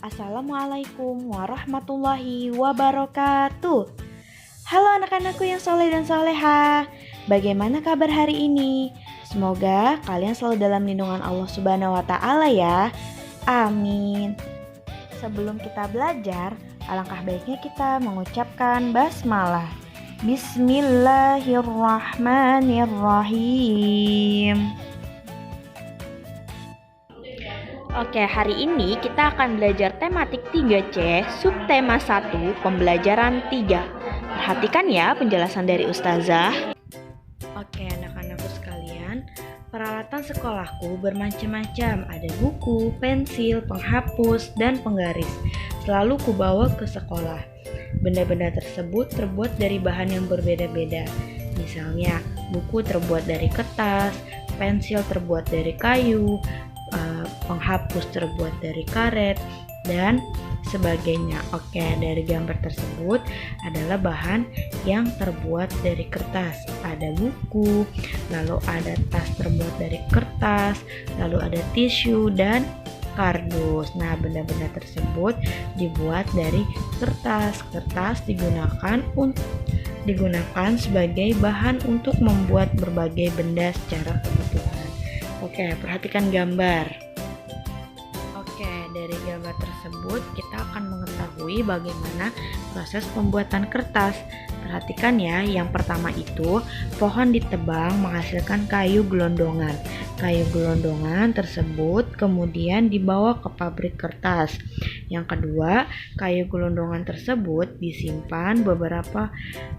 Assalamualaikum warahmatullahi wabarakatuh. Halo anak-anakku yang soleh dan soleha. Bagaimana kabar hari ini? Semoga kalian selalu dalam lindungan Allah Subhanahu wa Ta'ala ya. Amin. Sebelum kita belajar, alangkah baiknya kita mengucapkan basmalah. Bismillahirrahmanirrahim. Oke, hari ini kita akan belajar tematik 3C, subtema 1, pembelajaran 3. Perhatikan ya penjelasan dari Ustazah. Oke, anak-anakku sekalian, peralatan sekolahku bermacam-macam. Ada buku, pensil, penghapus, dan penggaris. Selalu kubawa ke sekolah. Benda-benda tersebut terbuat dari bahan yang berbeda-beda. Misalnya, buku terbuat dari kertas, pensil terbuat dari kayu, penghapus terbuat dari karet, dan sebagainya. Oke, dari gambar tersebut adalah bahan yang terbuat dari kertas. Ada buku, lalu ada tas terbuat dari kertas, lalu ada tisu dan kardus. Nah, benda-benda tersebut dibuat dari kertas. Kertas digunakan sebagai bahan untuk membuat berbagai benda secara kebutuhan. Oke, perhatikan gambar. Oke, dari gambar tersebut kita akan mengetahui bagaimana proses pembuatan kertas. Perhatikan ya, yang pertama itu pohon ditebang menghasilkan kayu gelondongan. Kayu gelondongan tersebut kemudian dibawa ke pabrik kertas. Yang kedua, kayu gelondongan tersebut disimpan beberapa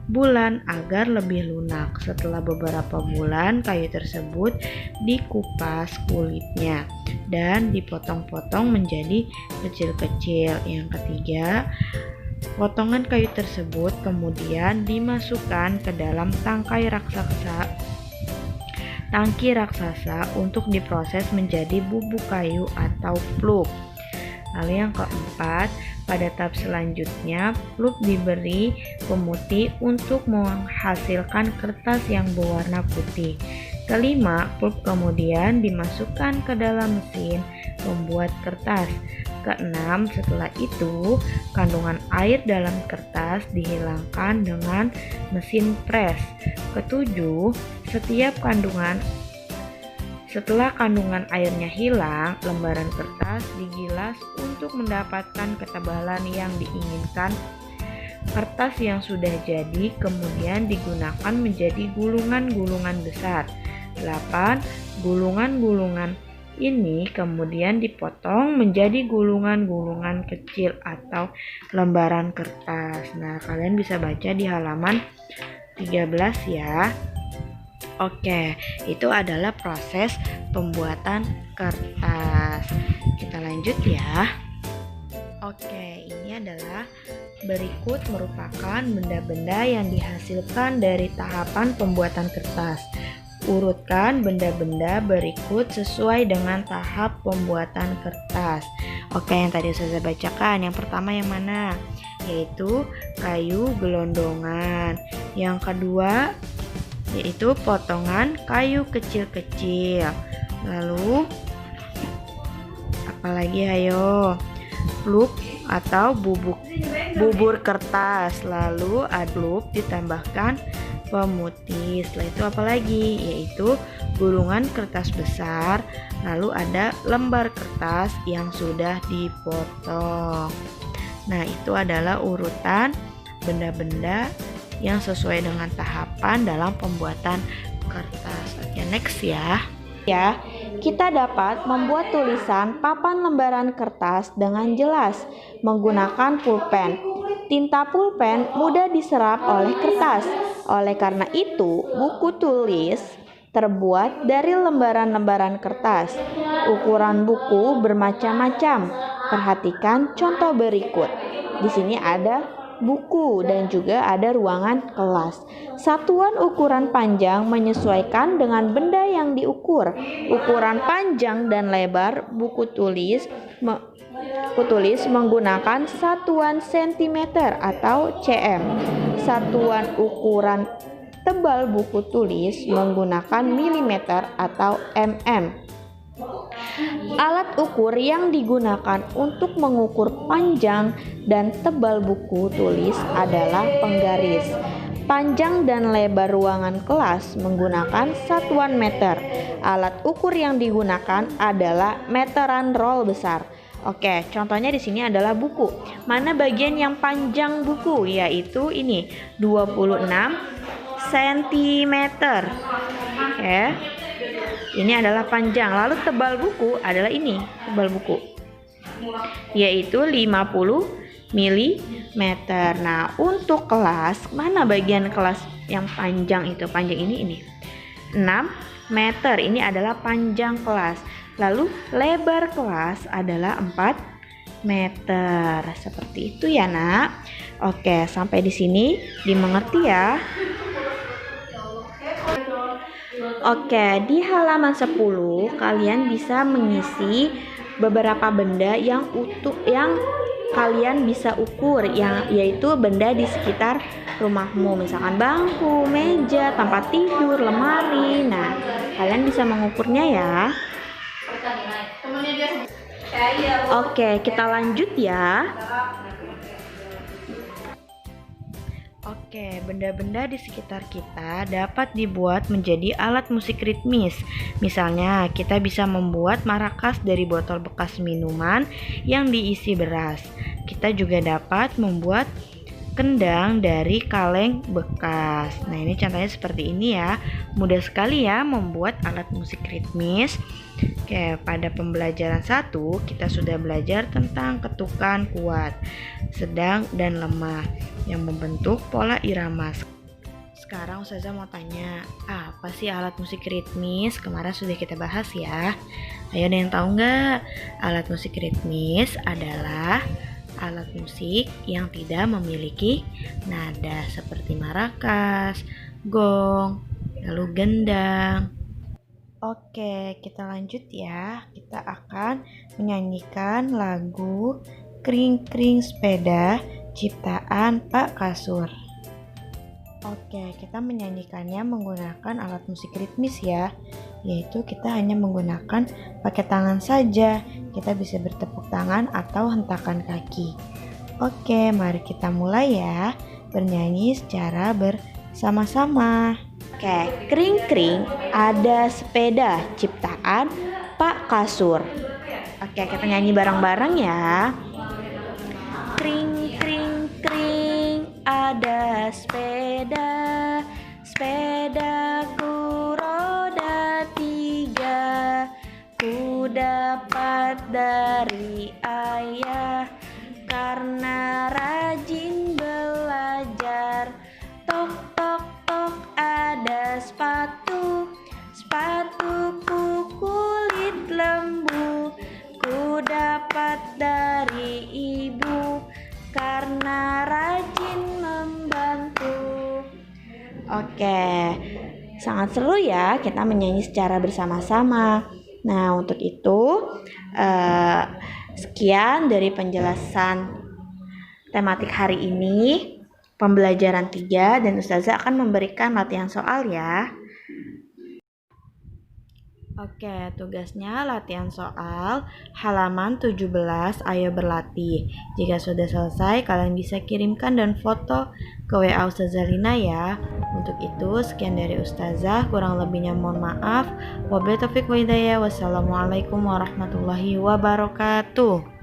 bulan agar lebih lunak. Setelah beberapa bulan, kayu tersebut dikupas kulitnya dan dipotong-potong menjadi kecil-kecil. Yang ketiga, potongan kayu tersebut kemudian dimasukkan ke dalam tangki raksasa untuk diproses menjadi bubuk kayu atau pulp. Lalu yang keempat, pada tahap selanjutnya pulp diberi pemutih untuk menghasilkan kertas yang berwarna putih. Kelima, pulp kemudian dimasukkan ke dalam mesin membuat kertas. Keenam, setelah itu kandungan air dalam kertas dihilangkan dengan mesin pres. Ketujuh, setelah kandungan airnya hilang, lembaran kertas digilas untuk mendapatkan ketebalan yang diinginkan. Kertas yang sudah jadi kemudian digunakan menjadi gulungan-gulungan besar. 8. Gulungan-gulungan ini kemudian dipotong menjadi gulungan-gulungan kecil atau lembaran kertas. Nah, kalian bisa baca di halaman 13 ya. Oke, itu adalah proses pembuatan kertas. Kita lanjut ya. Oke, ini adalah berikut merupakan benda-benda yang dihasilkan dari tahapan pembuatan kertas. Urutkan benda-benda berikut sesuai dengan tahap pembuatan kertas. Oke, yang tadi saya bacakan, yang pertama yang mana? Yaitu kayu gelondongan. Yang kedua yaitu potongan kayu kecil-kecil. Lalu apalagi ayo? Pulp atau bubur kertas. Lalu pulp ditambahkan pemutih. Setelah itu apalagi? Yaitu gulungan kertas besar. Lalu ada lembar kertas yang sudah dipotong. Nah, itu adalah urutan benda-benda yang sesuai dengan tahapan dalam pembuatan kertas. Oke, next ya. Ya, kita dapat membuat tulisan papan lembaran kertas dengan jelas menggunakan pulpen. Tinta pulpen mudah diserap oleh kertas. Oleh karena itu, buku tulis terbuat dari lembaran-lembaran kertas. Ukuran buku bermacam-macam. Perhatikan contoh berikut. Di sini ada buku dan juga ada ruangan kelas. Satuan ukuran panjang menyesuaikan dengan benda yang diukur. Ukuran panjang dan lebar buku tulis menggunakan satuan cm atau cm. Satuan ukuran tebal buku tulis menggunakan mm atau mm. Alat ukur yang digunakan untuk mengukur panjang dan tebal buku tulis adalah penggaris. Panjang dan lebar ruangan kelas menggunakan satuan meter. Alat ukur yang digunakan adalah meteran roll besar. Oke, contohnya di sini adalah buku. Mana bagian yang panjang buku? Yaitu ini, 26 cm. Oke. Ini adalah panjang. Lalu tebal buku adalah ini, tebal buku. Yaitu 50 mm. Nah, untuk kelas, mana bagian kelas yang panjang itu? Panjang ini 6 meter. Ini adalah panjang kelas. Lalu lebar kelas adalah 4 meter. Seperti itu ya, Nak. Oke, sampai di sini dimengerti ya. Oke, di halaman 10 kalian bisa mengisi beberapa benda yang kalian bisa ukur, yaitu benda di sekitar rumahmu, misalkan bangku, meja, tempat tidur, lemari. Nah, kalian bisa mengukurnya ya. Oke, kita lanjut ya. Oke, benda-benda di sekitar kita dapat dibuat menjadi alat musik ritmis. Misalnya, kita bisa membuat marakas dari botol bekas minuman yang diisi beras. Kita juga dapat membuat kendang dari kaleng bekas. Nah, ini contohnya seperti ini ya. Mudah sekali ya membuat alat musik ritmis. Oke, pada pembelajaran 1 kita sudah belajar tentang ketukan kuat, sedang, dan lemah yang membentuk pola irama. Sekarang Ustazah mau tanya, apa sih alat musik ritmis? Kemarin sudah kita bahas ya. Ayo, ada yang tahu nggak? Alat musik ritmis adalah alat musik yang tidak memiliki nada seperti marakas, gong, lalu gendang. Oke, kita lanjut ya. Kita akan menyanyikan lagu Kring-kring Sepeda ciptaan Pak Kasur. Oke, kita menyanyikannya menggunakan alat musik ritmis ya. Yaitu kita hanya menggunakan pakai tangan saja. Kita bisa bertepuk tangan atau hentakan kaki. Oke, mari kita mulai ya. Bernyanyi secara bersama-sama. Oke, kring-kring ada sepeda ciptaan Pak Kasur. Oke, kita nyanyi bareng-bareng ya. Kring, kring, kring ada sepeda, sepedaku roda 3. Ku dapat dari ayah karena rajin belajar. Tok, tok, tok ada sepatu, sepatuku kulit lembu. Ku dapat dari ibu karena rajin membantu. Oke, sangat seru ya kita menyanyi secara bersama-sama. Nah, untuk itu sekian dari penjelasan tematik hari ini, pembelajaran 3, dan Ustazah akan memberikan latihan soal ya. Oke, tugasnya latihan soal halaman 17, ayo berlatih. Jika sudah selesai, kalian bisa kirimkan dan foto ke WA Ustazah Lina ya. Untuk itu, sekian dari Ustazah, kurang lebihnya mohon maaf. Wabillahi taufiq wa hidayah. Wassalamualaikum warahmatullahi wabarakatuh.